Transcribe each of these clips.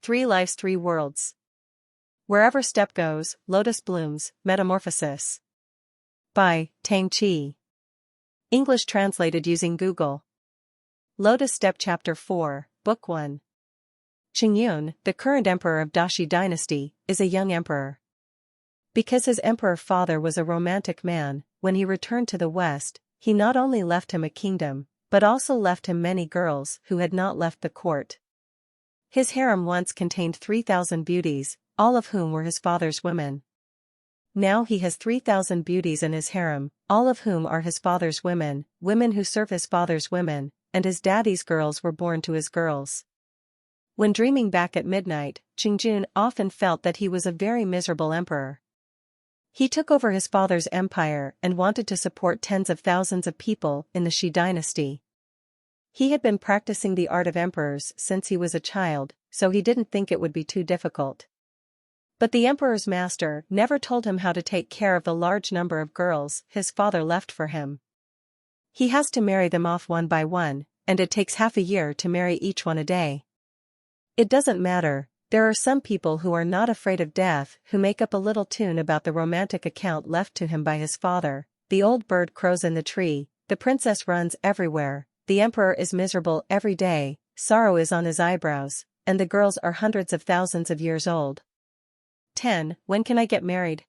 Three Lives, Three Worlds. Wherever Step Goes, Lotus Blooms, Metamorphosis. By Tangqi. English translated using Google. Lotus Step Chapter 4, Book 1. Qingyun, the current emperor of Dashi dynasty, is a young emperor. Because his emperor father was a romantic man, when he returned to the west, he not only left him a kingdom, but also left him many girls who had not left the court. His harem once contained 3,000 beauties, all of whom were his father's women. Now he has 3,000 beauties in his harem, all of whom are his father's women, women who serve his father's women, and his daddy's girls were born to his girls. When dreaming back at midnight, Qingjun often felt that he was a very miserable emperor. He took over his father's empire and wanted to support tens of thousands of people in the Shi dynasty. He had been practicing the art of emperors since he was a child, so he didn't think it would be too difficult. But the emperor's master never told him how to take care of the large number of girls his father left for him. He has to marry them off one by one, and it takes half a year to marry each one a day. It doesn't matter, there are some people who are not afraid of death who make up a little tune about the romantic account left to him by his father. The old bird crows in the tree, the princess runs everywhere, the emperor is miserable every day, sorrow is on his eyebrows, and the girls are hundreds of thousands of years old. 10. When can I get married?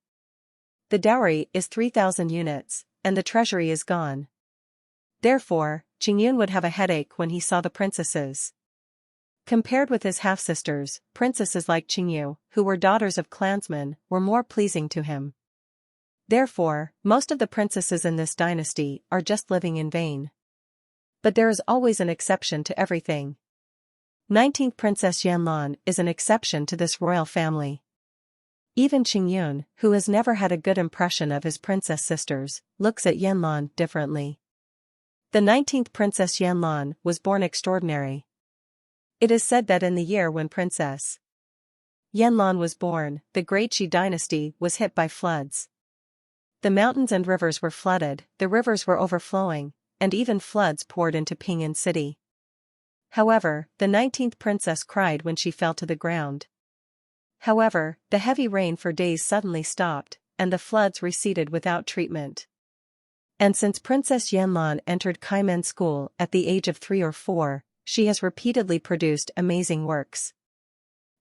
The dowry is 3,000 units, and the treasury is gone. Therefore, Qingyun would have a headache when he saw the princesses. Compared with his half-sisters, princesses like Qingyu, who were daughters of clansmen, were more pleasing to him. Therefore, most of the princesses in this dynasty are just living in vain. But there is always an exception to everything. 19th Princess Yanlan is an exception to this royal family. Even Qingyun, who has never had a good impression of his princess sisters, looks at Yanlan differently. The 19th Princess Yanlan was born extraordinary. It is said that in the year when Princess Yanlan was born, the Great Shi dynasty was hit by floods. The mountains and rivers were flooded, the rivers were overflowing, and even floods poured into Pinyin city. However, the 19th princess cried when she fell to the ground. However, the heavy rain for days suddenly stopped, and the floods receded without treatment. And since Princess Yanlan entered Kaimen school at the age of 3 or 4, she has repeatedly produced amazing works.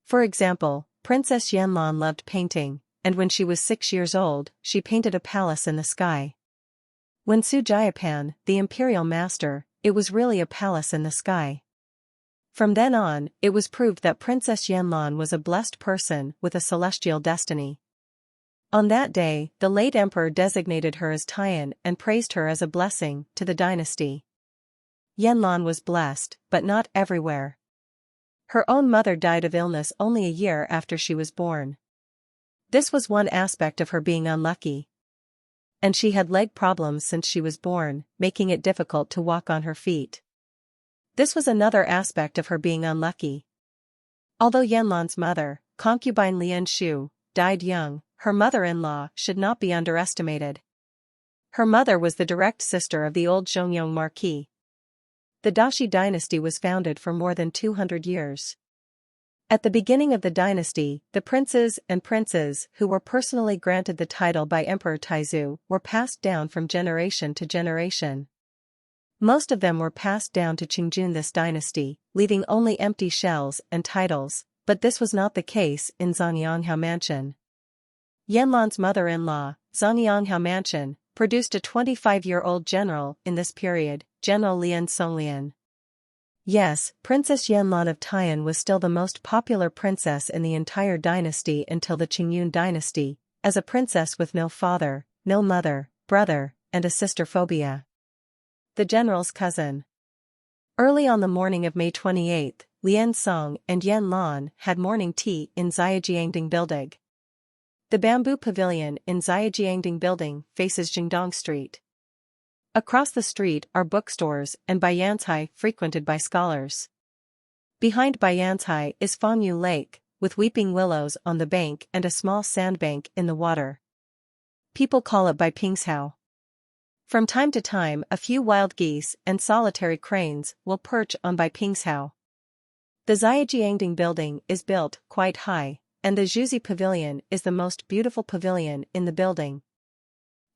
For example, Princess Yanlan loved painting, and when she was 6 years old, she painted a palace in the sky. When Su Jiapan, the imperial master, it was really a palace in the sky. From then on, it was proved that Princess Yanlan was a blessed person with a celestial destiny. On that day, the late emperor designated her as Tian and praised her as a blessing to the dynasty. Yanlan was blessed, but not everywhere. Her own mother died of illness only a year after she was born. This was one aspect of her being unlucky. And she had leg problems since she was born, making it difficult to walk on her feet. This was another aspect of her being unlucky. Although Yanlan's mother, concubine Lian Shu, died young, her mother-in-law should not be underestimated. Her mother was the direct sister of the old Zhongyong Marquis. The Dashi dynasty was founded for more than 200 years. At the beginning of the dynasty, the princes and princes who were personally granted the title by Emperor Taizu were passed down from generation to generation. Most of them were passed down to Qingjun this dynasty, leaving only empty shells and titles, but this was not the case in Zhongyonghao Mansion. Yanlan's mother-in-law, Zhongyonghao Mansion, produced a 25-year-old general in this period, General Lian Songlian. Yes, Princess Yanlan of Tian was still the most popular princess in the entire dynasty until the Qingyun dynasty, as a princess with no father, no mother, brother, and a sister phobia. The general's cousin. Early on the morning of May 28, Lian Song and Yanlan had morning tea in Zhejiangding Building. The bamboo pavilion in Zhejiangding Building faces Jingdong Street. Across the street are bookstores and Baiyancai frequented by scholars. Behind Baiyancai is Fangyu Lake, with weeping willows on the bank and a small sandbank in the water. People call it Baipingsao. From time to time a few wild geese and solitary cranes will perch on Baipingsao. The Zhejiangding building is built quite high, and the Zhuzi Pavilion is the most beautiful pavilion in the building.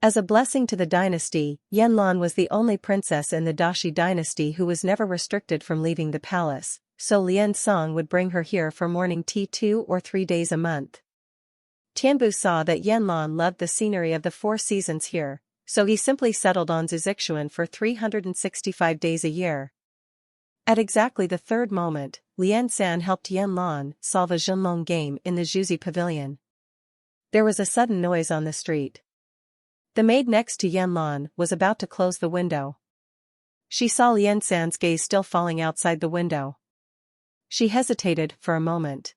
As a blessing to the dynasty, Yanlan was the only princess in the Dashi dynasty who was never restricted from leaving the palace, so Lian Song would bring her here for morning tea 2 or 3 days a month. Tianbu saw that Yanlan loved the scenery of the 4 seasons here, so he simply settled on Zuzixuan for 365 days a year. At exactly the third moment, Lian San helped Yanlan solve a Zhenlong game in the Zhuzi Pavilion. There was a sudden noise on the street. The maid next to Yanlan was about to close the window. She saw Lian San's gaze still falling outside the window. She hesitated for a moment.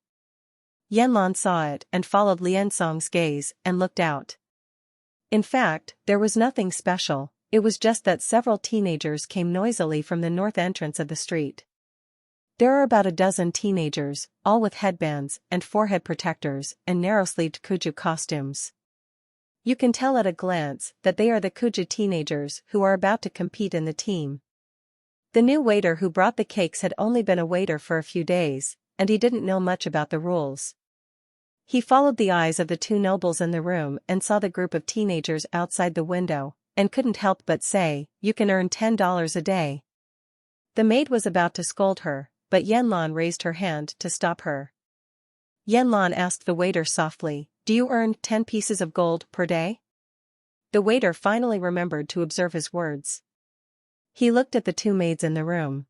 Yanlan saw it and followed Lian Song's gaze and looked out. In fact, there was nothing special, it was just that several teenagers came noisily from the north entrance of the street. There are about a dozen teenagers, all with headbands and forehead protectors and narrow-sleeved Kuju costumes. You can tell at a glance that they are the Kuju teenagers who are about to compete in the team. The new waiter who brought the cakes had only been a waiter for a few days, and he didn't know much about the rules. He followed the eyes of the 2 nobles in the room and saw the group of teenagers outside the window, and couldn't help but say, "You can earn $10 a day." The maid was about to scold her, but Yanlan raised her hand to stop her. Yanlan asked the waiter softly, "Do you earn 10 pieces of gold per day?" The waiter finally remembered to observe his words. He looked at the 2 maids in the room.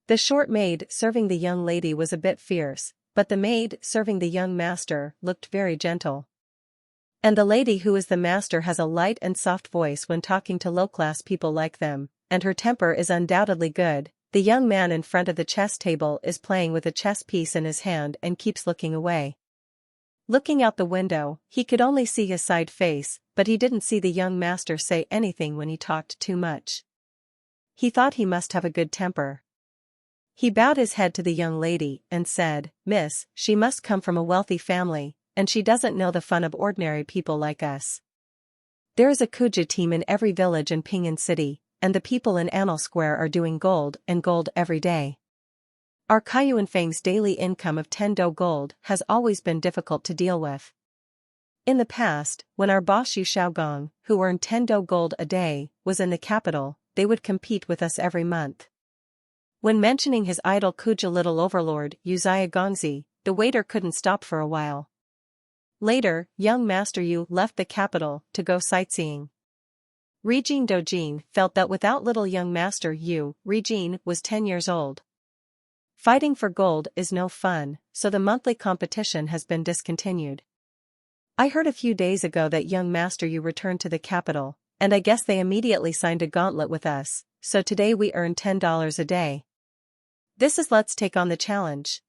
The short maid serving the young lady was a bit fierce, but the maid serving the young master looked very gentle. And the lady who is the master has a light and soft voice when talking to low-class people like them, and her temper is undoubtedly good. The young man in front of the chess table is playing with a chess piece in his hand and keeps looking away. Looking out the window, he could only see his side face, but he didn't see the young master say anything when he talked too much. He thought he must have a good temper. He bowed his head to the young lady and said, "Miss, she must come from a wealthy family, and she doesn't know the fun of ordinary people like us. There is a Kuju team in every village in Pinyin City, and the people in Anil Square are doing gold and gold every day. Our Kaiyuanfang's daily income of 10 do gold has always been difficult to deal with. In the past, when our boss Yu Xiaogong, who earned 10 do gold a day, was in the capital, they would compete with us every month." When mentioning his idol Kuju little overlord Yu Gongzi, the waiter couldn't stop for a while. Later, young Master Yu left the capital to go sightseeing. Rijin Dojin felt that without little young Master Yu, Rijin was 10 years old. Fighting for gold is no fun, so the monthly competition has been discontinued. I heard a few days ago that young Master Yu returned to the capital, and I guess they immediately signed a gauntlet with us, so today we earn $10 a day. This is let's take on the challenge.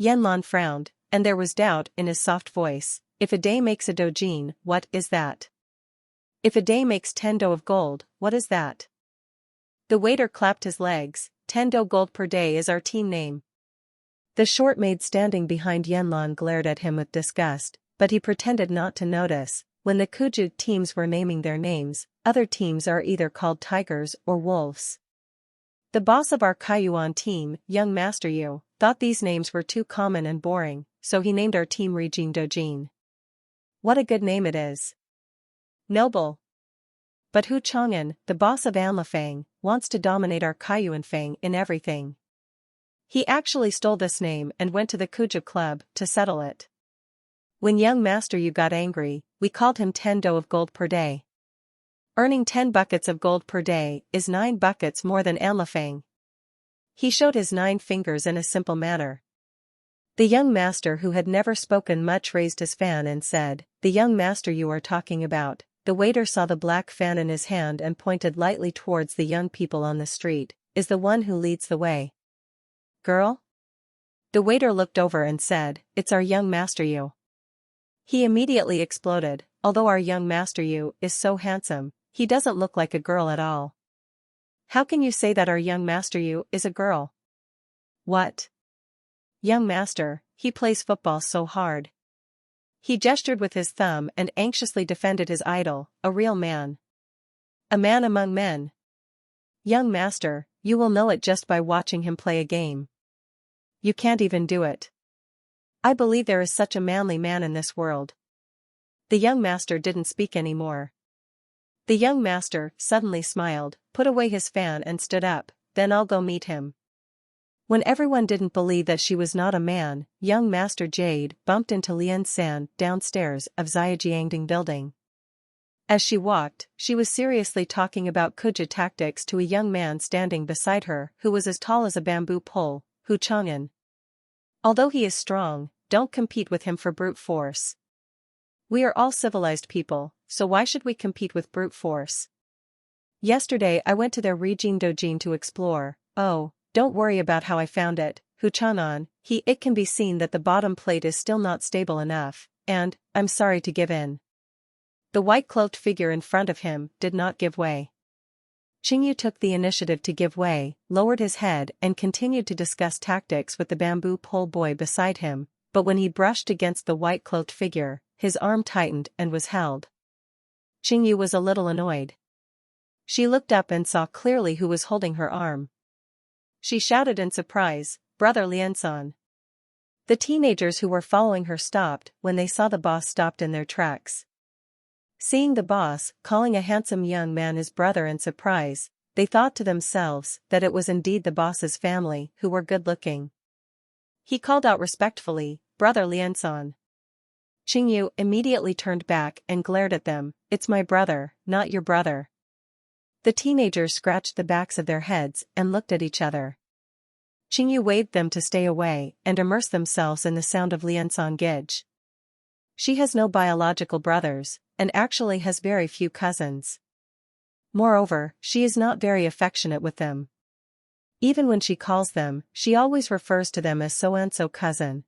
Yanlan frowned, and there was doubt in his soft voice. If a day makes a dojin, what is that? If a day makes 10 do of gold, what is that? The waiter clapped his legs. 10 do gold per day is our team name. The short maid standing behind Yanlan glared at him with disgust, but he pretended not to notice. When the Kuju teams were naming their names, other teams are either called tigers or wolves. The boss of our Kaiyuan team, young Master Yu, thought these names were too common and boring, so he named our team Rijin Dojin. What a good name it is. Noble. But Hu Chang'an, the boss of Anlifang, wants to dominate our Kaiyuanfang in everything. He actually stole this name and went to the Kuju club to settle it. When young Master Yu got angry, we called him 10 do of gold per day. Earning 10 buckets of gold per day is 9 buckets more than Anlifang. He showed his 9 fingers in a simple manner. The young master who had never spoken much raised his fan and said, "The young master you are talking about." The waiter saw the black fan in his hand and pointed lightly towards the young people on the street, "Is the one who leads the way. Girl?" The waiter looked over and said, "It's our young Master Yu." He immediately exploded. Although our young Master Yu is so handsome, he doesn't look like a girl at all. How can you say that our young Master Yu is a girl? What? Young Master, he plays football so hard. He gestured with his thumb and anxiously defended his idol, a real man. A man among men. Young Master, you will know it just by watching him play a game. you can't even do it. I believe there is such a manly man in this world. The young master didn't speak anymore. The young master suddenly smiled, put away his fan and stood up, then I'll go meet him. When everyone didn't believe that she was not a man, young Master Jade bumped into Lian San downstairs of Xiaojiangding building. As she walked, she was seriously talking about Kuja tactics to a young man standing beside her who was as tall as a bamboo pole, Hu Chang'an. Although he is strong, don't compete with him for brute force. We are all civilized people, so why should we compete with brute force? Yesterday I went to their Rijing Dojin to explore. Oh, don't worry about how I found it, Hu Chang'an. It can be seen that the bottom plate is still not stable enough, and, I'm sorry to give in. The white-cloaked figure in front of him did not give way. Qingyu took the initiative to give way, lowered his head and continued to discuss tactics with the bamboo pole boy beside him, but when he brushed against the white-cloaked figure, his arm tightened and was held. Qingyu was a little annoyed. She looked up and saw clearly who was holding her arm. She shouted in surprise, "Brother Liansan." The teenagers who were following her stopped when they saw the boss stopped in their tracks. Seeing the boss calling a handsome young man his brother in surprise, they thought to themselves that it was indeed the boss's family who were good-looking. He called out respectfully, "Brother Liansan." Qingyu immediately turned back and glared at them, "It's my brother, not your brother." The teenagers scratched the backs of their heads and looked at each other. Qingyu waved them to stay away and immerse themselves in the sound of Liansan Gij. She has no biological brothers, and actually has very few cousins. Moreover, she is not very affectionate with them. Even when she calls them, she always refers to them as so-and-so cousin,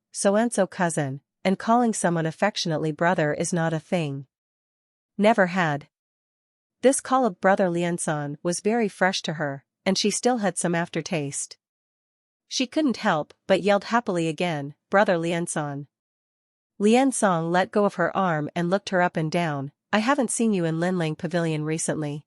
and calling someone affectionately brother is not a thing. Never had. This call of Brother Liansan was very fresh to her, and she still had some aftertaste. She couldn't help but yelled happily again, "Brother Liansan." Liansong let go of her arm and looked her up and down. "I haven't seen you in Linling Pavilion recently."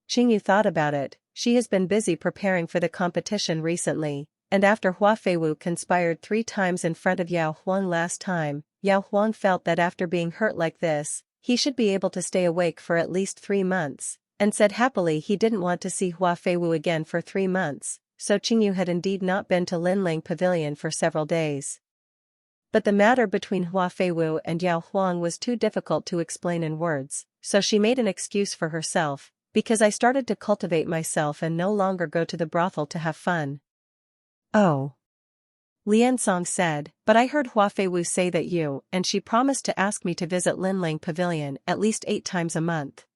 Qingyu thought about it. She has been busy preparing for the competition recently, and after Hua Feiwu conspired 3 times in front of Yao Huang last time, Yao Huang felt that after being hurt like this, he should be able to stay awake for at least 3 months, and said happily he didn't want to see Hua Feiwu again for 3 months, so Qingyu had indeed not been to Linling Pavilion for several days. But the matter between Hua Feiwu and Yao Huang was too difficult to explain in words, so she made an excuse for herself, "Because I started to cultivate myself and no longer go to the brothel to have fun." "Oh," Liansong said, "but I heard Hua Feiwu say that you and she promised to ask me to visit Linling Pavilion at least 8 times a month."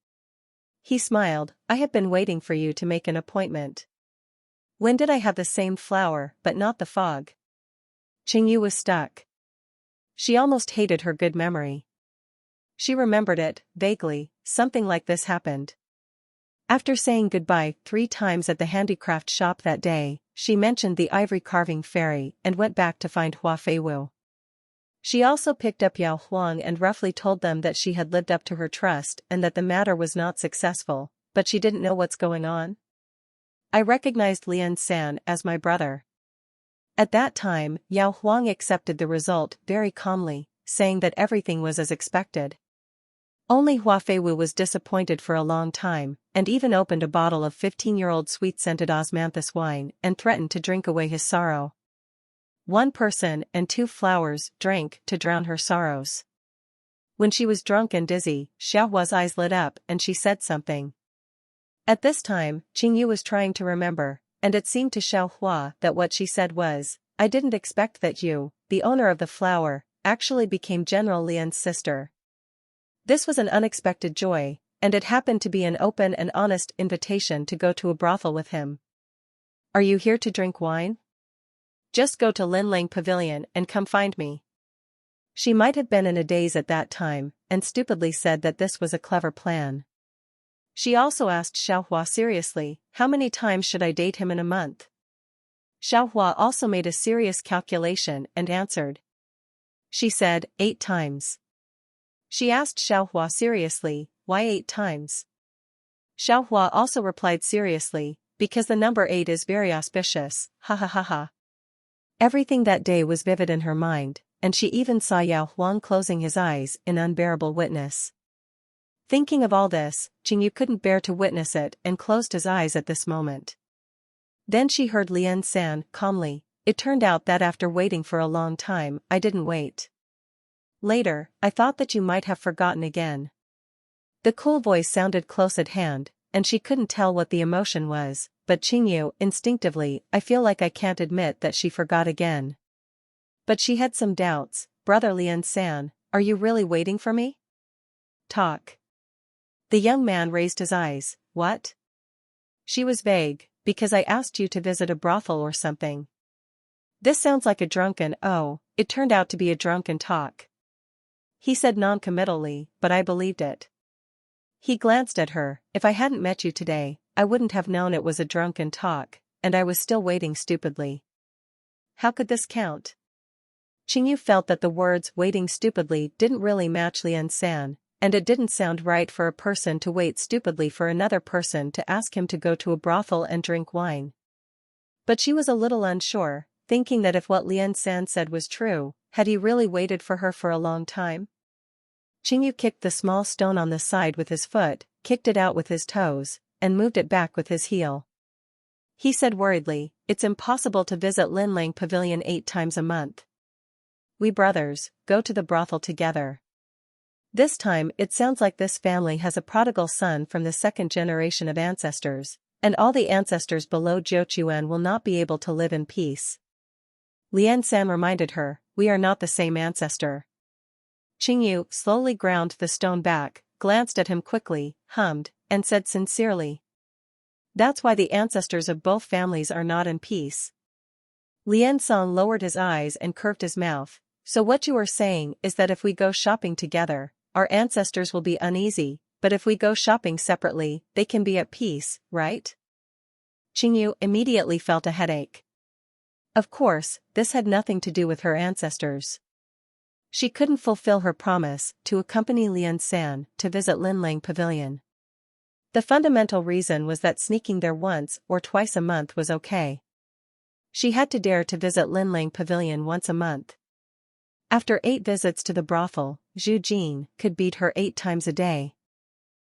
He smiled, "I have been waiting for you to make an appointment. When did I have the same flower but not the fog?" Qingyu was stuck. She almost hated her good memory. She remembered it, vaguely, something like this happened. After saying goodbye 3 times at the handicraft shop that day, she mentioned the ivory carving fairy and went back to find Hua Feiwu. She also picked up Yao Huang and roughly told them that she had lived up to her trust and that the matter was not successful, but she didn't know what's going on. "I recognized Lian San as my brother." At that time, Yao Huang accepted the result very calmly, saying that everything was as expected. Only Hua Feiwu was disappointed for a long time, and even opened a bottle of 15-year-old sweet-scented osmanthus wine and threatened to drink away his sorrow. 1 person and 2 flowers drank to drown her sorrows. When she was drunk and dizzy, Xiaohua's eyes lit up and she said something. At this time, Qingyu was trying to remember, and it seemed to Xiaohua that what she said was, "I didn't expect that you, the owner of the flower, actually became General Lian's sister." This was an unexpected joy, and it happened to be an open and honest invitation to go to a brothel with him. "Are you here to drink wine? Just go to Linling Pavilion and come find me." She might have been in a daze at that time, and stupidly said that this was a clever plan. She also asked Xiaohua seriously, "How many times should I date him in a month?" Xiaohua also made a serious calculation and answered. She said, 8 times. She asked Xiaohua seriously, "Why 8 times?" Xiaohua also replied seriously, "Because the number 8 is very auspicious, ha ha ha ha." Everything that day was vivid in her mind, and she even saw Yao Huang closing his eyes in unbearable witness. Thinking of all this, Qingyu couldn't bear to witness it and closed his eyes at this moment. Then she heard Lian San calmly, "It turned out that after waiting for a long time, I didn't wait. Later, I thought that you might have forgotten again." The cool voice sounded close at hand, and she couldn't tell what the emotion was, but Qingyu, instinctively, I feel like I can't admit that she forgot again. But she had some doubts. "Brother Lian San, are you really waiting for me?" "Talk." The young man raised his eyes. "What?" She was vague. "Because I asked you to visit a brothel or something." This sounds like a drunken, "Oh, it turned out to be a drunken talk," he said non-committally, but I believed it. He glanced at her. "If I hadn't met you today, I wouldn't have known it was a drunken talk, and I was still waiting stupidly." How could this count? Qingyu felt that the words "waiting stupidly" didn't really match Lian San, and it didn't sound right for a person to wait stupidly for another person to ask him to go to a brothel and drink wine. But she was a little unsure, thinking that if what Lian San said was true, had he really waited for her for a long time? Qingyu kicked the small stone on the side with his foot, kicked it out with his toes, and moved it back with his heel. He said worriedly, "It's impossible to visit Linlang Pavilion 8 times a month. We brothers go to the brothel together." This time it sounds like this family has a prodigal son from the second generation of ancestors, and all the ancestors below Jiuquan will not be able to live in peace. Lian San reminded her, "We are not the same ancestor." Qingyu slowly ground the stone back, glanced at him quickly, hummed, and said sincerely, "That's why the ancestors of both families are not in peace." Lian San lowered his eyes and curved his mouth. "So what you are saying is that if we go shopping together, our ancestors will be uneasy, but if we go shopping separately, they can be at peace, right?" Qingyu immediately felt a headache. Of course, this had nothing to do with her ancestors. She couldn't fulfill her promise to accompany Lian San to visit Linlang Pavilion. The fundamental reason was that sneaking there once or twice a month was okay. She had to dare to visit Linlang Pavilion once a month. After 8 visits to the brothel, Zhu Jin could beat her 8 times a day.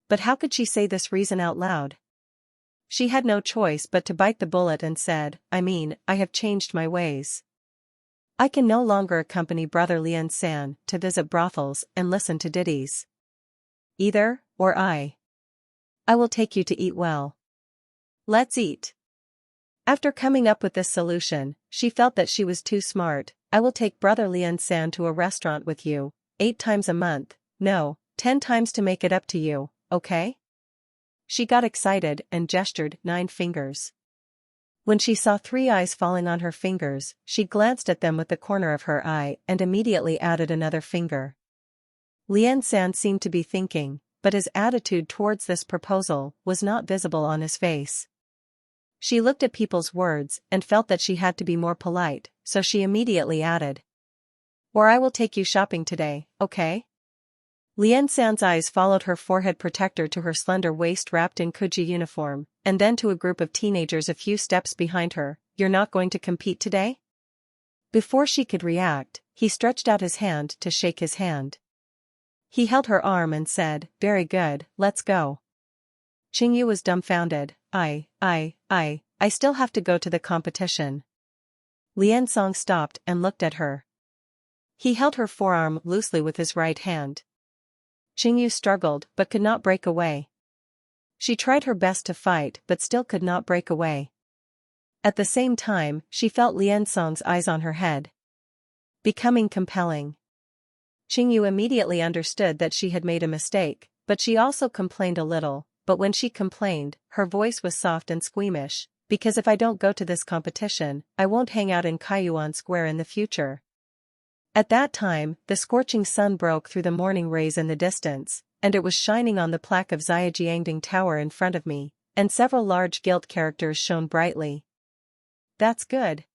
But how could she say this reason out loud? She had no choice but to bite the bullet and said, I have changed my ways. I can no longer accompany Brother Lian San to visit brothels and listen to ditties. Either, or I will take you to eat well. Let's eat." After coming up with this solution, she felt that she was too smart. "I will take Brother Lian San to a restaurant with you, 8 times a month, no, 10 times to make it up to you, okay?" She got excited and gestured 9 fingers. When she saw 3 eyes falling on her fingers, she glanced at them with the corner of her eye and immediately added another finger. Lian San seemed to be thinking, but his attitude towards this proposal was not visible on his face. She looked at people's words and felt that she had to be more polite, so she immediately added, "Or I will take you shopping today, okay?" Lian San's eyes followed her forehead protector to her slender waist wrapped in Kuji uniform, and then to a group of teenagers a few steps behind her. "You're not going to compete today?" Before she could react, he stretched out his hand to shake his hand. He held her arm and said, "Very good, let's go." Qingyu was dumbfounded. I still have to go to the competition." Lian Song stopped and looked at her. He held her forearm loosely with his right hand. Qingyu struggled but could not break away. She tried her best to fight but still could not break away. At the same time, she felt Lian Song's eyes on her head, becoming compelling. Qingyu immediately understood that she had made a mistake, but she also complained a little, but when she complained, her voice was soft and squeamish, "Because if I don't go to this competition, I won't hang out in Kaiyuan Square in the future." At that time, the scorching sun broke through the morning rays in the distance, and it was shining on the plaque of Jiajiangding Tower in front of me, and several large gilt characters shone brightly. "That's good."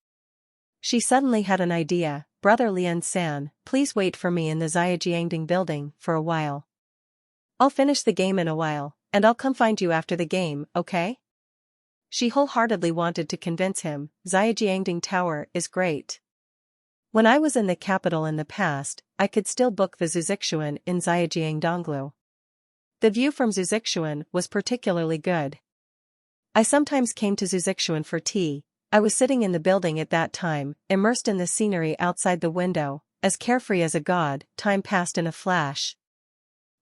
She suddenly had an idea. "Brother Lian San, please wait for me in the Jiajiangding building for a while. I'll finish the game in a while, and I'll come find you after the game, okay?" She wholeheartedly wanted to convince him. Jiajiangding Tower is great. When I was in the capital in the past, I could still book the Zuzixuan in Zhejiang. The view from Zuzixuan was particularly good. I sometimes came to Zuzixuan for tea. I was sitting in the building at that time, immersed in the scenery outside the window, as carefree as a god. Time passed in a flash.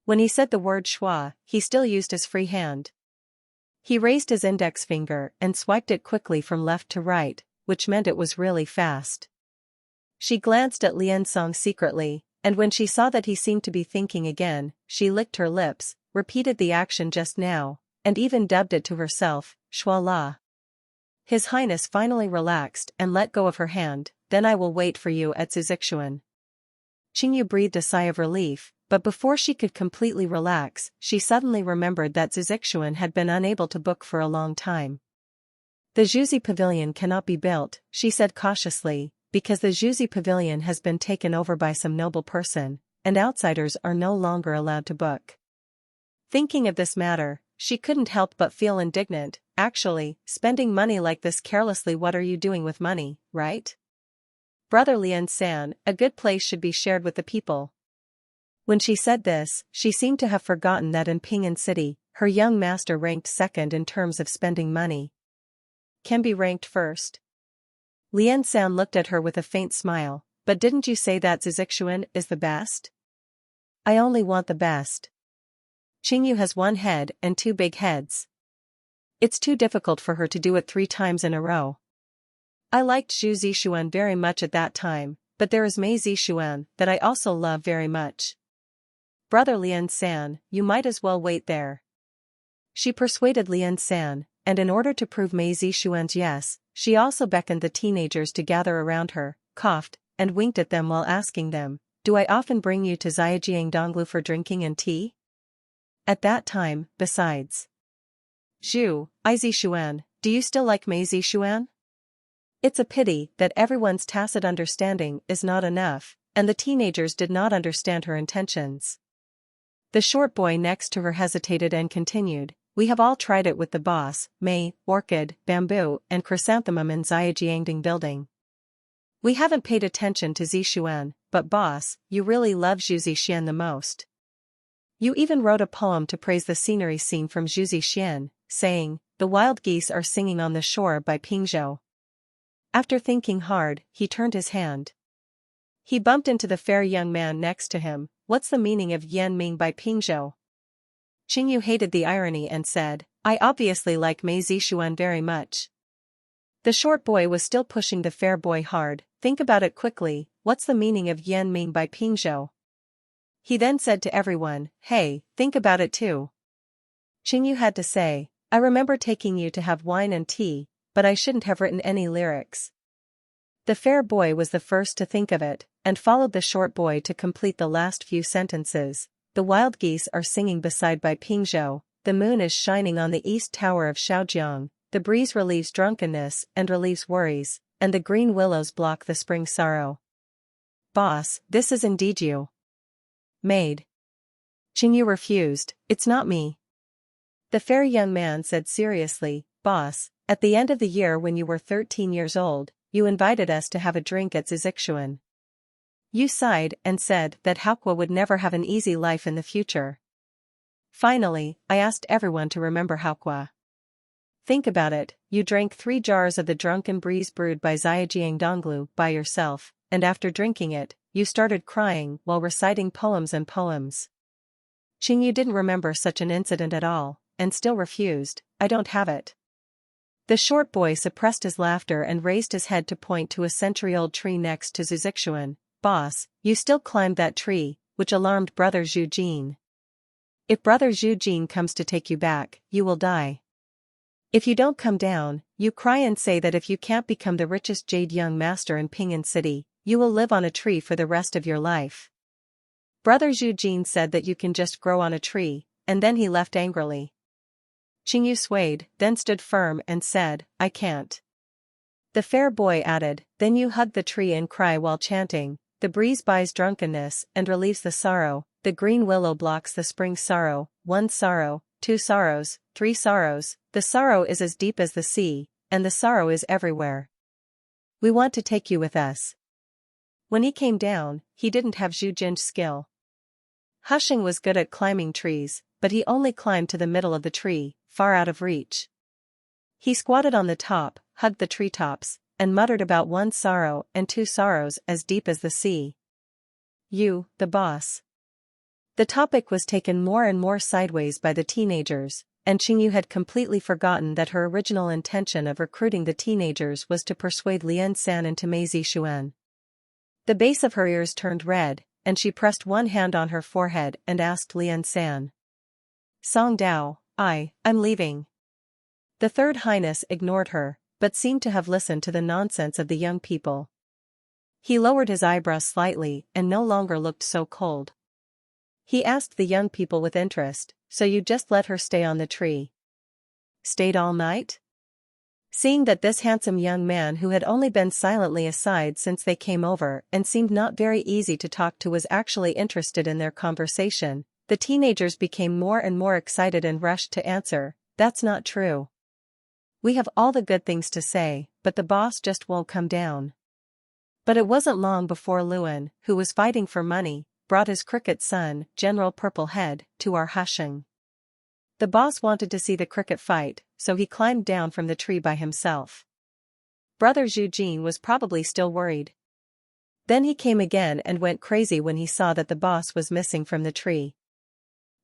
When he said the word schwa, he still used his free hand. He raised his index finger and swiped it quickly from left to right, which meant it was really fast. She glanced at Lian Song secretly, and when she saw that he seemed to be thinking again, she licked her lips, repeated the action just now, and even dubbed it to herself, Schwa La. His Highness finally relaxed and let go of her hand. Then I will wait for you at Zuzixuan. Qingyu breathed a sigh of relief, but before she could completely relax, she suddenly remembered that Zuzixuan had been unable to book for a long time. The Zhuzi Pavilion cannot be built, she said cautiously, because the Zhuzi Pavilion has been taken over by some noble person, and outsiders are no longer allowed to book. Thinking of this matter, she couldn't help but feel indignant. Actually, spending money like this carelessly, what are you doing with money, right? Brother Lian San, a good place should be shared with the people. When she said this, she seemed to have forgotten that in Ping'an City, her young master ranked second in terms of spending money. Can be ranked first. Lian San looked at her with a faint smile. But didn't you say that Zuzixuan is the best? I only want the best. Qingyu has one head and two big heads. It's too difficult for her to do it 3 times in a row. I liked Zhu Zixuan very much at that time, but there is Mei Zixuan that I also love very much. Brother Lian San, you might as well wait there. She persuaded Lian San, and in order to prove Mei Zixuan's yes, she also beckoned the teenagers to gather around her, coughed, and winked at them while asking them, do I often bring you to Zhejiang for drinking and tea? At that time, besides. Zhu, Zixuan, do you still like Mei Zixuan? It's a pity that everyone's tacit understanding is not enough, and the teenagers did not understand her intentions. The short boy next to her hesitated and continued, we have all tried it with the boss, Mei, orchid, bamboo, and chrysanthemum in Zhejiang building. We haven't paid attention to Zixuan, but boss, you really love Zhu Zixian the most. You even wrote a poem to praise the scenery scene from Zhu Zixian, saying, the wild geese are singing on the shore by Pingzhou. After thinking hard, he turned his hand. He bumped into the fair young man next to him. What's the meaning of Yan Ming by Pingzhou? Qingyu hated the irony and said, I obviously like Mei Zixuan very much. The short boy was still pushing the fair boy hard. Think about it quickly, what's the meaning of Yan Ming by Pingzhou? He then said to everyone, hey, think about it too. Qingyu had to say, I remember taking you to have wine and tea, but I shouldn't have written any lyrics. The fair boy was the first to think of it, and followed the short boy to complete the last few sentences. The wild geese are singing beside by Pingzhou, the moon is shining on the east tower of Shaojiang, the breeze relieves drunkenness and relieves worries, and the green willows block the spring sorrow. Boss, this is indeed you. Maid. Qingyu refused, it's not me. The fair young man said seriously, boss, at the end of the year when you were 13 years old, you invited us to have a drink at Zuzixuan. You sighed and said that Haokwa would never have an easy life in the future. Finally, I asked everyone to remember Haokwa. Think about it, you drank 3 jars of the drunken breeze brewed by Zhejiang by yourself, and after drinking it, you started crying while reciting poems and poems. Qingyu didn't remember such an incident at all, and still refused, I don't have it. The short boy suppressed his laughter and raised his head to point to a century-old tree next to Zuzixuan. Boss, you still climbed that tree, which alarmed Brother Zhu Jin. If Brother Zhu Jin comes to take you back, you will die. If you don't come down, you cry and say that if you can't become the richest jade young master in Ping'an City, you will live on a tree for the rest of your life. Brother Zhu Jin said that you can just grow on a tree, and then he left angrily. Qingyu swayed, then stood firm and said, I can't. The fair boy added, then you hug the tree and cry while chanting, the breeze buys drunkenness and relieves the sorrow, the green willow blocks the spring sorrow, 1 sorrow, 2 sorrows, 3 sorrows, the sorrow is as deep as the sea, and the sorrow is everywhere. We want to take you with us. When he came down, he didn't have Zhu Jin's skill. Husheng was good at climbing trees, but he only climbed to the middle of the tree, far out of reach. He squatted on the top, hugged the treetops, and muttered about one sorrow and two sorrows as deep as the sea. You, the boss. The topic was taken more and more sideways by the teenagers, and Qingyu had completely forgotten that her original intention of recruiting the teenagers was to persuade Lian San into Meizi Xuan. The base of her ears turned red, and she pressed one hand on her forehead and asked Lian San. Song Dao, I'm leaving. The Third Highness ignored her, but seemed to have listened to the nonsense of the young people. He lowered his eyebrows slightly and no longer looked so cold. He asked the young people with interest, so you just let her stay on the tree? Stayed all night? Seeing that this handsome young man who had only been silently aside since they came over and seemed not very easy to talk to was actually interested in their conversation, the teenagers became more and more excited and rushed to answer, that's not true. We have all the good things to say, but the boss just won't come down. But it wasn't long before Luan, who was fighting for money, brought his cricket son, General Purple Head, to our Husheng. The boss wanted to see the cricket fight, so he climbed down from the tree by himself. Brother Zhu Jin was probably still worried. Then he came again and went crazy when he saw that the boss was missing from the tree.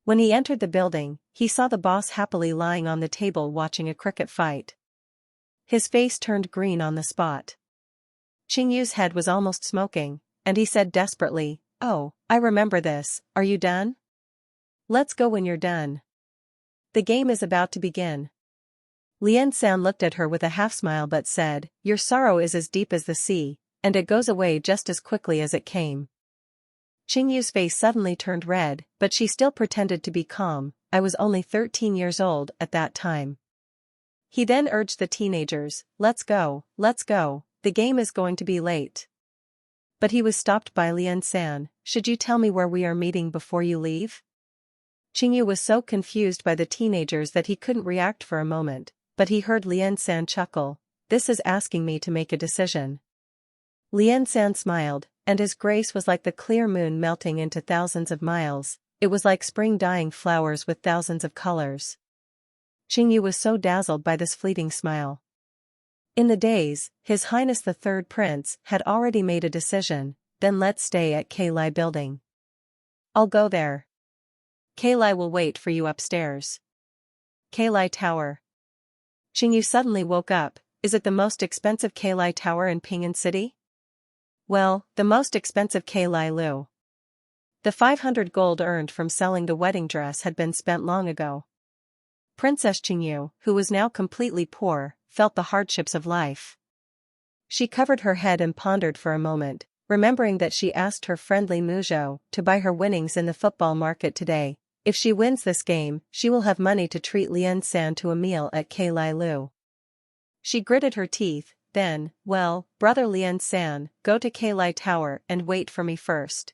When he entered the building, he saw the boss happily lying on the table watching a cricket fight. His face turned green on the spot. Qingyu's head was almost smoking, and he said desperately, "Oh, I remember this, are you done? Let's go when you're done. The game is about to begin." Lian San looked at her with a half-smile but said, "Your sorrow is as deep as the sea, and it goes away just as quickly as it came." Qingyu's face suddenly turned red, but she still pretended to be calm. I was only 13 years old at that time. He then urged the teenagers, let's go, the game is going to be late. But he was stopped by Lian San, should you tell me where we are meeting before you leave? Qingyu was so confused by the teenagers that he couldn't react for a moment, but he heard Lian San chuckle, this is asking me to make a decision. Lian San smiled, and his grace was like the clear moon melting into thousands of miles, it was like spring dyeing flowers with thousands of colors. Qingyu was so dazzled by this fleeting smile. In the days, His Highness the Third Prince had already made a decision, then let's stay at Kailai Building. I'll go there. Kailai will wait for you upstairs. Kailai Tower. Qingyu suddenly woke up, is it the most expensive Kailai Tower in Ping'an City? Well, the most expensive Kailai Lu. The 500 gold earned from selling the wedding dress had been spent long ago. Princess Qingyu, who was now completely poor, felt the hardships of life. She covered her head and pondered for a moment, remembering that she asked her friendly Muzhou to buy her winnings in the football market today. If she wins this game, she will have money to treat Lian San to a meal at Kailai Lu. She gritted her teeth, then, well, brother Lian San, go to Kailai Tower and wait for me first.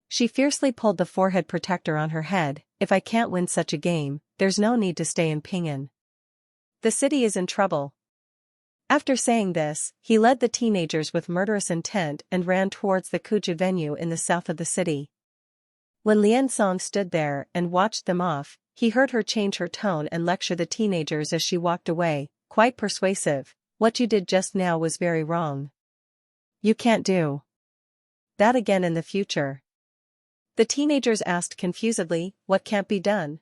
She fiercely pulled the forehead protector on her head, if I can't win such a game, there's no need to stay in Ping'an. The city is in trouble. After saying this, he led the teenagers with murderous intent and ran towards the Kuju venue in the south of the city. When Lian Song stood there and watched them off, he heard her change her tone and lecture the teenagers as she walked away, quite persuasive. What you did just now was very wrong. You can't do that again in the future. The teenagers asked confusedly, what can't be done?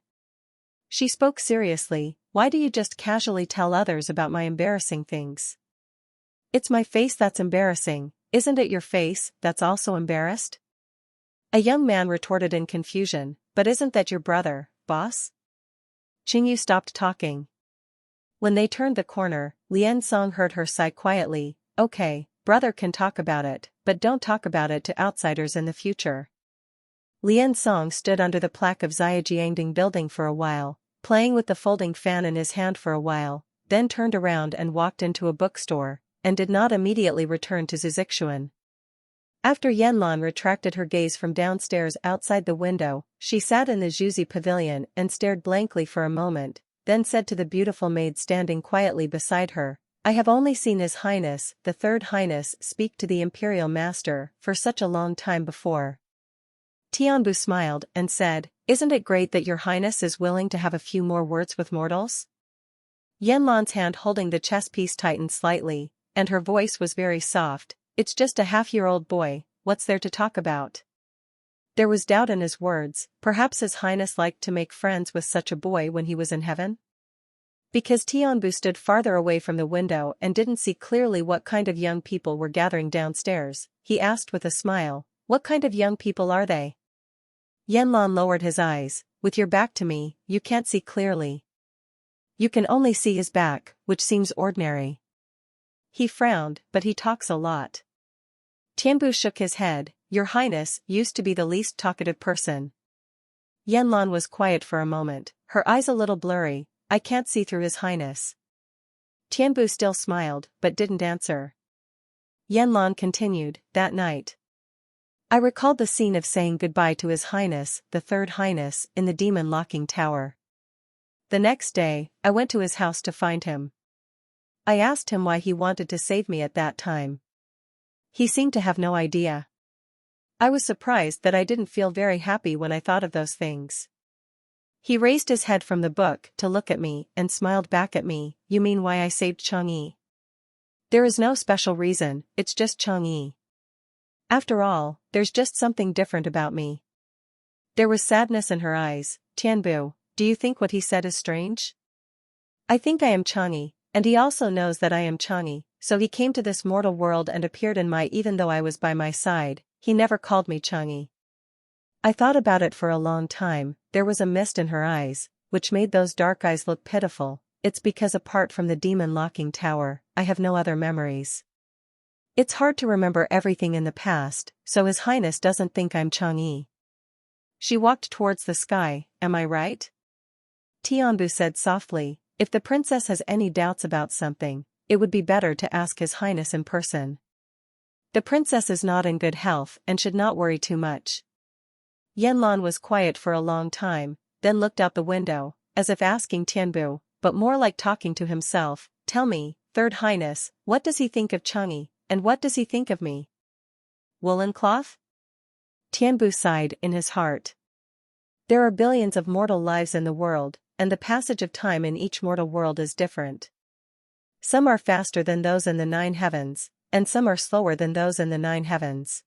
She spoke seriously, why do you just casually tell others about my embarrassing things? It's my face that's embarrassing, isn't it your face that's also embarrassed? A young man retorted in confusion, but isn't that your brother, boss? Qingyu stopped talking. When they turned the corner, Lian Song heard her sigh quietly, okay, brother can talk about it, but don't talk about it to outsiders in the future. Lian Song stood under the plaque of Xiajiangding building for a while, playing with the folding fan in his hand for a while, then turned around and walked into a bookstore, and did not immediately return to Zizixuan. After Yanlan retracted her gaze from downstairs outside the window, she sat in the Zhuzi pavilion and stared blankly for a moment, then said to the beautiful maid standing quietly beside her, I have only seen His Highness, the Third Highness, speak to the Imperial Master for such a long time before. Tianbu smiled and said, "Isn't it great that your Highness is willing to have a few more words with mortals?" Yanlan's hand holding the chess piece tightened slightly, and her voice was very soft. "It's just a half-year-old boy, what's there to talk about?" There was doubt in his words. Perhaps His Highness liked to make friends with such a boy when he was in heaven? Because Tianbu stood farther away from the window and didn't see clearly what kind of young people were gathering downstairs, he asked with a smile, "What kind of young people are they?" Yanlan lowered his eyes. "With your back to me, you can't see clearly. You can only see his back, which seems ordinary." He frowned, "But he talks a lot." Tianbu shook his head. "Your Highness used to be the least talkative person." Yanlan was quiet for a moment, her eyes a little blurry. "I can't see through His Highness." Tianbu still smiled, but didn't answer. Yanlan continued, "That night, I recalled the scene of saying goodbye to His Highness, the Third Highness, in the demon locking tower. The next day, I went to his house to find him. I asked him why he wanted to save me at that time. He seemed to have no idea. I was surprised that I didn't feel very happy when I thought of those things. He raised his head from the book to look at me and smiled back at me. You mean why I saved Chang'e? There is no special reason, it's just Chang'e. After all, there's just something different about me." There was sadness in her eyes. "Tianbu, do you think what he said is strange? I think I am Chang'e, and he also knows that I am Chang'e, so he came to this mortal world and appeared in my even though I was by my side, he never called me Chang'e." I thought about it for a long time. There was a mist in her eyes, which made those dark eyes look pitiful. "It's because apart from the demon locking tower, I have no other memories. It's hard to remember everything in the past, so His Highness doesn't think I'm Chang'e." She walked towards the sky. "Am I right?" Tianbu said softly, "If the princess has any doubts about something, it would be better to ask His Highness in person. The princess is not in good health and should not worry too much." Yanlan was quiet for a long time, then looked out the window, as if asking Tianbu, but more like talking to himself, "Tell me, Third Highness, what does he think of Chang'e, and what does he think of me?" "Woolen cloth?" Tianbu sighed in his heart. There are billions of mortal lives in the world, and the passage of time in each mortal world is different. Some are faster than those in the 9 heavens, and some are slower than those in the 9 heavens.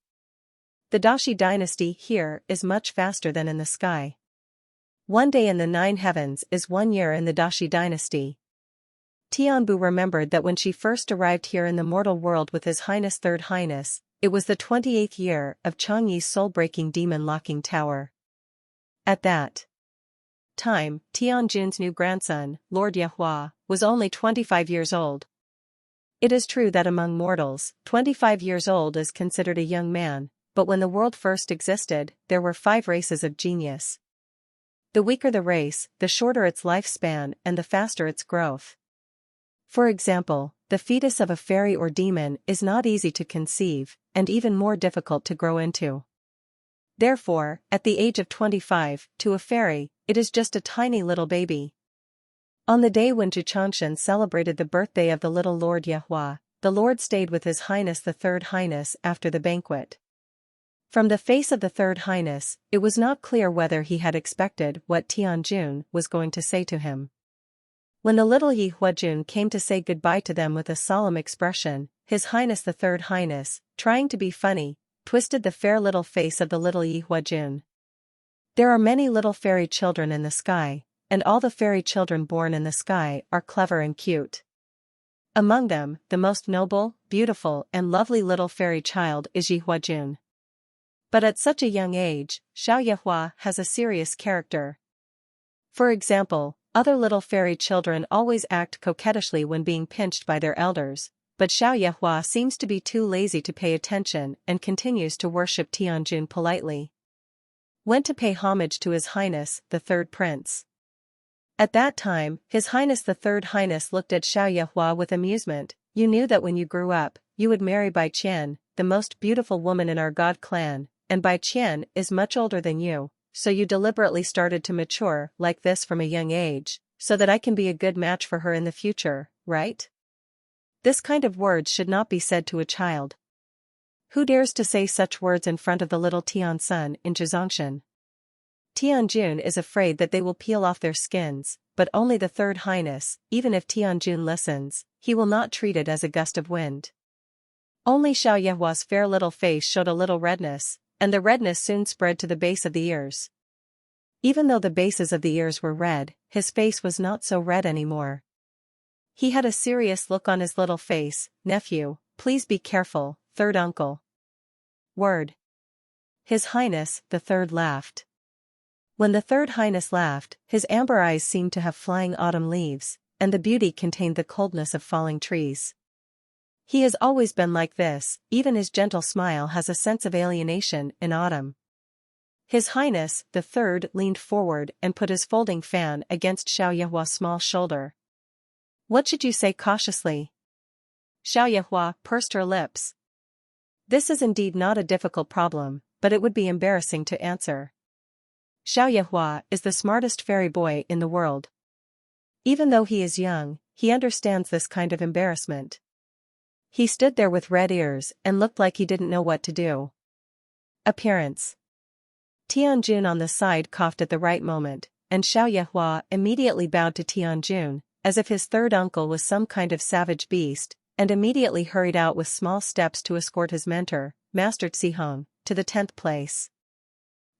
The Dashi dynasty here is much faster than in the sky. One day in the 9 heavens is 1 year in the Dashi dynasty. Tianbu remembered that when she first arrived here in the mortal world with His Highness Third Highness, it was the 28th year of Chang'e's soul-breaking demon locking tower. At that time, Tianjun's new grandson, Lord Yehua, was only 25 years old. It is true that among mortals, 25 years old is considered a young man, but when the world first existed, there were 5 races of genius. The weaker the race, the shorter its lifespan and the faster its growth. For example, the fetus of a fairy or demon is not easy to conceive, and even more difficult to grow into. Therefore, at the age of 25, to a fairy, it is just a tiny little baby. On the day when Zhuchangshan celebrated the birthday of the little Lord Yehua, the Lord stayed with His Highness the Third Highness after the banquet. From the face of the Third Highness, it was not clear whether he had expected what Tianjun was going to say to him. When the little Yi Huajun came to say goodbye to them with a solemn expression, His Highness the Third Highness, trying to be funny, twisted the fair little face of the little Yi Huajun. There are many little fairy children in the sky, and all the fairy children born in the sky are clever and cute. Among them, the most noble, beautiful and lovely little fairy child is Yi Huajun. But at such a young age, Xiao Yehua has a serious character. For example, other little fairy children always act coquettishly when being pinched by their elders, but Xiao Yehua seems to be too lazy to pay attention and continues to worship Tianjun politely. Went to pay homage to His Highness, the Third Prince. At that time, His Highness the Third Highness looked at Xiao Yehua with amusement. "You knew that when you grew up, you would marry Bai Qian, the most beautiful woman in our god clan, and Bai Qian is much older than you, so you deliberately started to mature like this from a young age, so that I can be a good match for her in the future, right?" This kind of words should not be said to a child. Who dares to say such words in front of the little Tiansun in Zhongshan? Tianjun is afraid that they will peel off their skins, but only the Third Highness, even if Tianjun listens, he will not treat it as a gust of wind. Only Xiao Yehua's fair little face showed a little redness, and the redness soon spread to the base of the ears. Even though the bases of the ears were red, his face was not so red anymore. He had a serious look on his little face. "Nephew, please be careful, third uncle." Word. His Highness, the third laughed. When the Third Highness laughed, his amber eyes seemed to have flying autumn leaves, and the beauty contained the coldness of falling trees. He has always been like this, even his gentle smile has a sense of alienation in autumn. His Highness, the Third, leaned forward and put his folding fan against Xiao Yehua's small shoulder. "What should you say cautiously?" Xiao Yehua pursed her lips. This is indeed not a difficult problem, but it would be embarrassing to answer. Xiao Yehua is the smartest fairy boy in the world. Even though he is young, he understands this kind of embarrassment. He stood there with red ears and looked like he didn't know what to do. Appearance. Tianjun on the side coughed at the right moment, and Xiao Yehua immediately bowed to Tianjun, as if his third uncle was some kind of savage beast, and immediately hurried out with small steps to escort his mentor, Master Cihong, to the 10th place.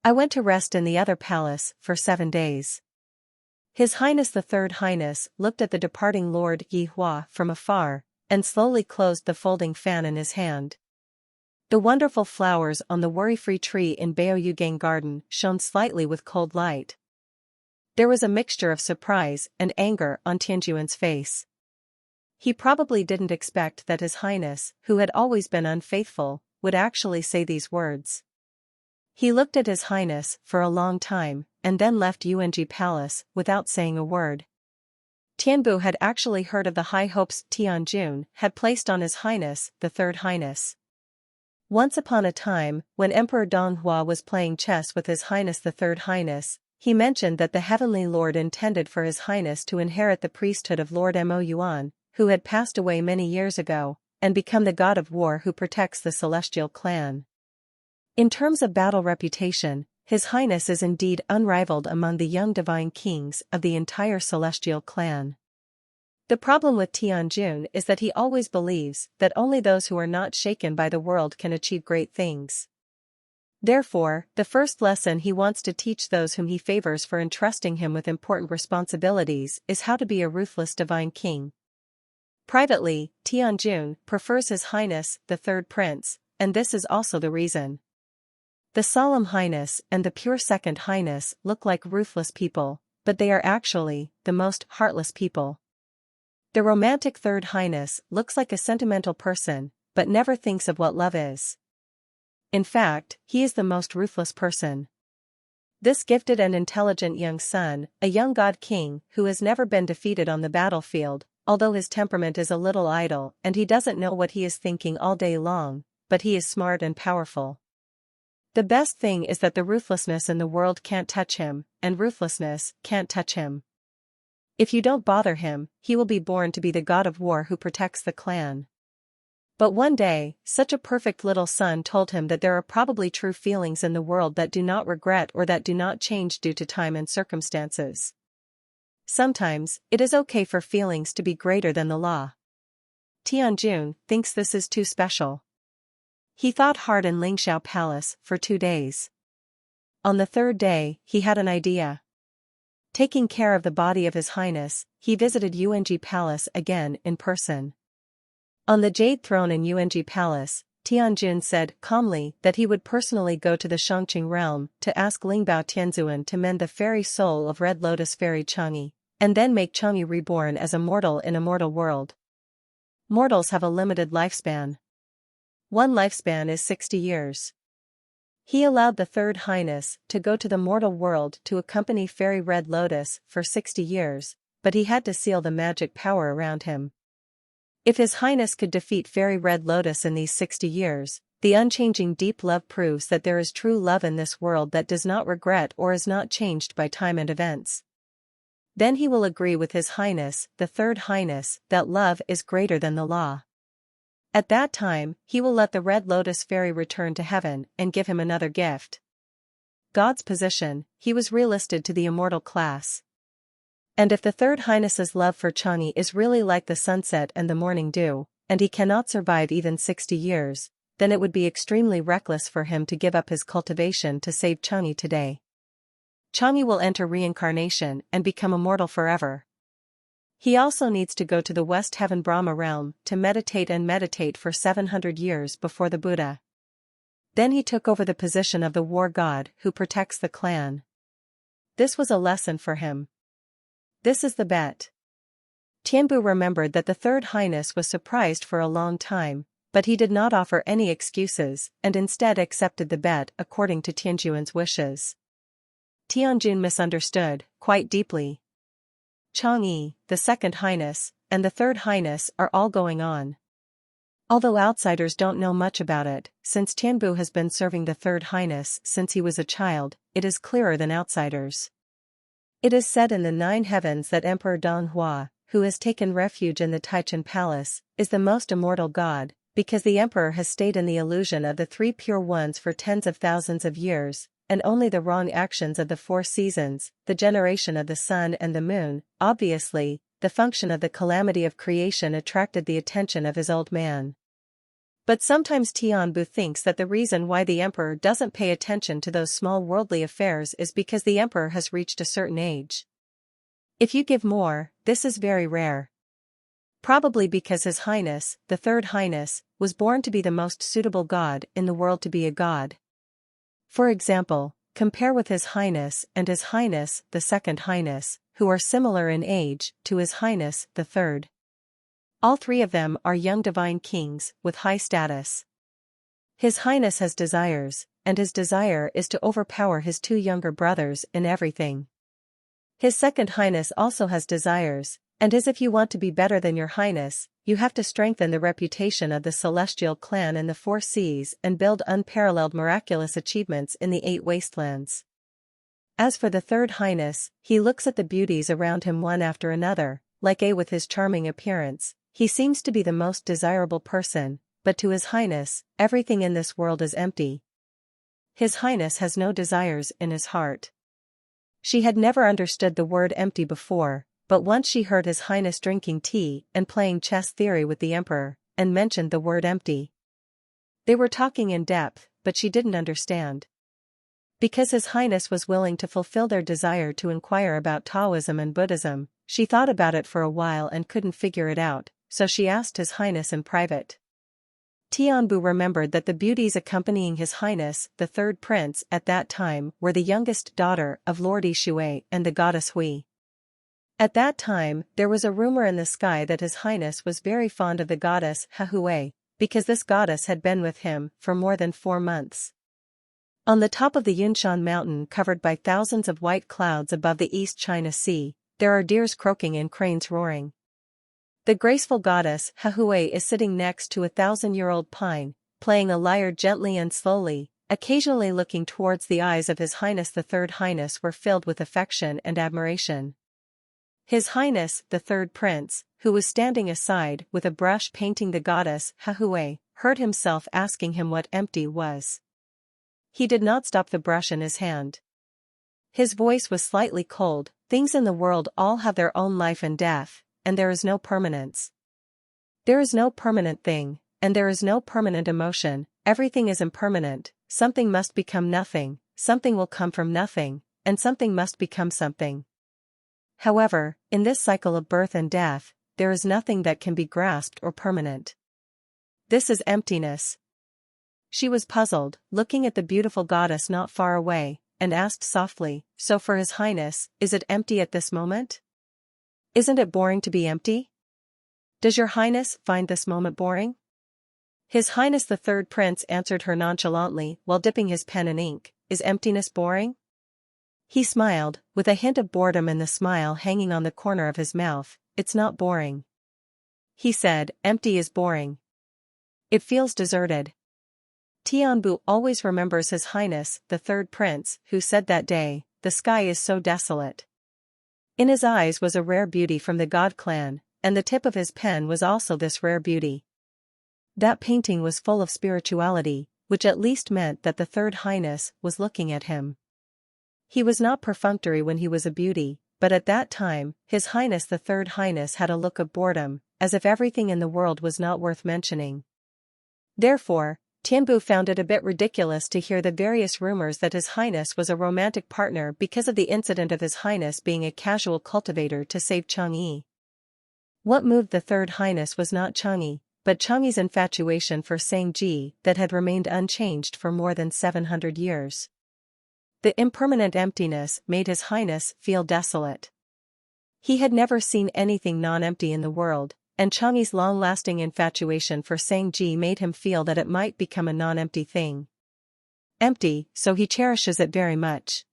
I went to rest in the other palace for 7 days. His Highness the Third Highness looked at the departing Lord Yihua from afar, and slowly closed the folding fan in his hand. The wonderful flowers on the worry-free tree in Baoyugang Garden shone slightly with cold light. There was a mixture of surprise and anger on Tianjuan's face. He probably didn't expect that His Highness, who had always been unfaithful, would actually say these words. He looked at His Highness for a long time, and then left Yuanji Palace without saying a word. Tianbu had actually heard of the high hopes Tianjun had placed on His Highness, the Third Highness. Once upon a time, when Emperor Donghua was playing chess with His Highness the Third Highness, he mentioned that the Heavenly Lord intended for His Highness to inherit the priesthood of Lord Mo Yuan, who had passed away many years ago, and become the god of war who protects the celestial clan. In terms of battle reputation, His Highness is indeed unrivaled among the young divine kings of the entire celestial clan. The problem with Tianjun is that he always believes that only those who are not shaken by the world can achieve great things. Therefore, the first lesson he wants to teach those whom he favors for entrusting him with important responsibilities is how to be a ruthless divine king. Privately, Tianjun prefers His Highness, the Third Prince, and this is also the reason. The Solemn Highness and the Pure Second Highness look like ruthless people, but they are actually the most heartless people. The romantic Third Highness looks like a sentimental person, but never thinks of what love is. In fact, he is the most ruthless person. This gifted and intelligent young son, a young god king who has never been defeated on the battlefield, although his temperament is a little idle and he doesn't know what he is thinking all day long, but he is smart and powerful. The best thing is that the ruthlessness in the world can't touch him, and ruthlessness can't touch him. If you don't bother him, he will be born to be the god of war who protects the clan. But one day, such a perfect little son told him that there are probably true feelings in the world that do not regret or that do not change due to time and circumstances. Sometimes, it is okay for feelings to be greater than the law. Tianjun thinks this is too special. He thought hard in Lingxiao Palace for 2 days. On the 3rd day, he had an idea. Taking care of the body of His Highness, he visited Yuanji Palace again in person. On the jade throne in Yuanji Palace, Tianjun said calmly that he would personally go to the Shangqing realm to ask Lingbao Tianzuan to mend the fairy soul of Red Lotus Fairy Chang'e, and then make Chang'e reborn as a mortal in a mortal world. Mortals have a limited lifespan. One lifespan is 60 years. He allowed the Third Highness to go to the mortal world to accompany Fairy Red Lotus for 60 years, but he had to seal the magic power around him. If His Highness could defeat Fairy Red Lotus in these 60 years, the unchanging deep love proves that there is true love in this world that does not regret or is not changed by time and events. Then he will agree with His Highness, the Third Highness, that love is greater than the law. At that time, he will let the Red Lotus fairy return to heaven and give him another gift. God's position, he was relisted to the immortal class. And if the Third Highness's love for Tangqi is really like the sunset and the morning dew, and he cannot survive even 60 years, then it would be extremely reckless for him to give up his cultivation to save Tangqi today. Tangqi will enter reincarnation and become immortal forever. He also needs to go to the West Heaven Brahma realm to meditate for 700 years before the Buddha. Then he took over the position of the war god who protects the clan. This was a lesson for him. This is the bet. Tianbu remembered that the Third Highness was surprised for a long time, but he did not offer any excuses and instead accepted the bet according to Tianjuan's wishes. Tianjun misunderstood, quite deeply. Tangqi, the Second Highness, and the Third Highness are all going on. Although outsiders don't know much about it, since Tianbu has been serving the Third Highness since he was a child, it is clearer than outsiders. It is said in the 9 heavens that Emperor Donghua, who has taken refuge in the Taichun Palace, is the most immortal god, because the emperor has stayed in the illusion of the 3 pure ones for tens of thousands of years, and only the wrong actions of the 4 seasons, the generation of the sun and the moon, obviously, the function of the calamity of creation attracted the attention of his old man. But sometimes Tianbu thinks that the reason why the emperor doesn't pay attention to those small worldly affairs is because the emperor has reached a certain age. If you give more, this is very rare. Probably because His Highness, the Third Highness, was born to be the most suitable god in the world to be a god. For example, compare with His Highness and His Highness, the Second Highness, who are similar in age to His Highness, the Third. All 3 of them are young divine kings with high status. His Highness has desires, and his desire is to overpower his 2 younger brothers in everything. His Second Highness also has desires, and if you want to be better than your Highness, you have to strengthen the reputation of the celestial clan in the 4 seas and build unparalleled miraculous achievements in the 8 wastelands. As for the Third Highness, he looks at the beauties around him one after another, like with his charming appearance, he seems to be the most desirable person, but to His Highness, everything in this world is empty. His Highness has no desires in his heart. She had never understood the word empty before, but once she heard His Highness drinking tea and playing chess theory with the emperor, and mentioned the word empty. They were talking in depth, but she didn't understand. Because His Highness was willing to fulfill their desire to inquire about Taoism and Buddhism, she thought about it for a while and couldn't figure it out, so she asked His Highness in private. Tianbu remembered that the beauties accompanying His Highness, the Third Prince, at that time were the youngest daughter of Lord Yishui and the goddess Hui. At that time, there was a rumor in the sky that His Highness was very fond of the goddess Hui, because this goddess had been with him for more than 4 months. On the top of the Yunshan mountain covered by thousands of white clouds above the East China Sea, there are deers croaking and cranes roaring. The graceful goddess Hui is sitting next to a 1,000-year-old pine, playing a lyre gently and slowly, occasionally looking towards the eyes of His Highness. The Third Highness were filled with affection and admiration. His Highness, the Third Prince, who was standing aside with a brush painting the goddess Hui, heard himself asking him what empty was. He did not stop the brush in his hand. His voice was slightly cold. Things in the world all have their own life and death, and there is no permanence. There is no permanent thing, and there is no permanent emotion. Everything is impermanent. Something must become nothing, something will come from nothing, and something must become something. However, in this cycle of birth and death, there is nothing that can be grasped or permanent. This is emptiness. She was puzzled, looking at the beautiful goddess not far away, and asked softly, "So for His Highness, is it empty at this moment? Isn't it boring to be empty? Does your Highness find this moment boring?" His Highness the Third Prince answered her nonchalantly while dipping his pen in ink, "Is emptiness boring?" He smiled, with a hint of boredom in the smile hanging on the corner of his mouth. "It's not boring." He said, "Empty is boring. It feels deserted." Tianbu always remembers His Highness, the Third Prince, who said that day, "The sky is so desolate. In his eyes was a rare beauty from the god clan, and the tip of his pen was also this rare beauty. That painting was full of spirituality, which at least meant that the Third Highness was looking at him. He was not perfunctory when he was a beauty, but at that time, His Highness the Third Highness had a look of boredom, as if everything in the world was not worth mentioning. Therefore, Tianbu found it a bit ridiculous to hear the various rumors that His Highness was a romantic partner because of the incident of His Highness being a casual cultivator to save Tangqi. What moved the Third Highness was not Tangqi, but Tangqi's infatuation for Tangqi that had remained unchanged for more than 700 years. The impermanent emptiness made His Highness feel desolate. He had never seen anything non-empty in the world, and Tangqi's long-lasting infatuation for Tangqi made him feel that it might become a non-empty thing. Empty, so he cherishes it very much.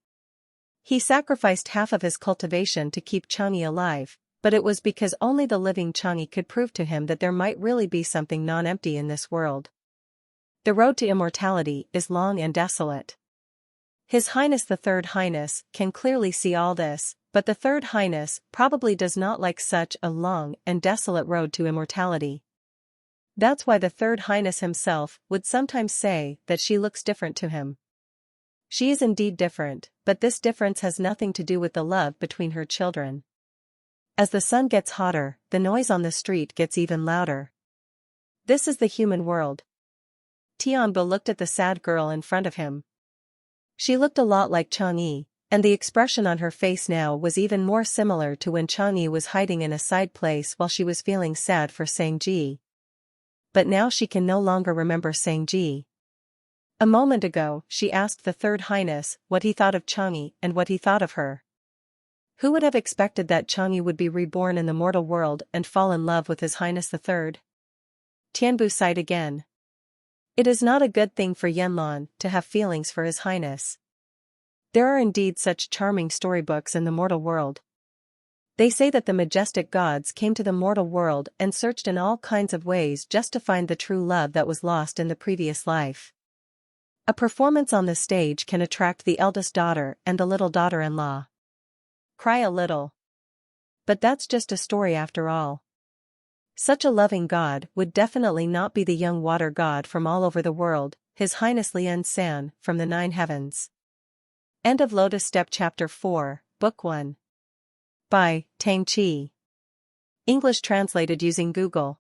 He sacrificed half of his cultivation to keep Tangqi alive, but it was because only the living Tangqi could prove to him that there might really be something non-empty in this world. The road to immortality is long and desolate. His Highness the Third Highness can clearly see all this, but the Third Highness probably does not like such a long and desolate road to immortality. That's why the Third Highness himself would sometimes say that she looks different to him. She is indeed different, but this difference has nothing to do with the love between her children. As the sun gets hotter, the noise on the street gets even louder. This is the human world. Tianbu looked at the sad girl in front of him. She looked a lot like Tangqi, and the expression on her face now was even more similar to when Tangqi was hiding in a side place while she was feeling sad for Tangqi. But now she can no longer remember Tangqi. A moment ago, she asked the Third Highness what he thought of Tangqi and what he thought of her. Who would have expected that Tangqi would be reborn in the mortal world and fall in love with His Highness the Third? Tianbu sighed again. It is not a good thing for Yanlan to have feelings for His Highness. There are indeed such charming storybooks in the mortal world. They say that the majestic gods came to the mortal world and searched in all kinds of ways just to find the true love that was lost in the previous life. A performance on the stage can attract the eldest daughter and the little daughter-in-law. Cry a little. But that's just a story after all. Such a loving god would definitely not be the young water god from all over the world, His Highness Lian San, from the 9 heavens. End of Lotus Step Chapter 4, Book 1. By Tangqi. English translated using Google.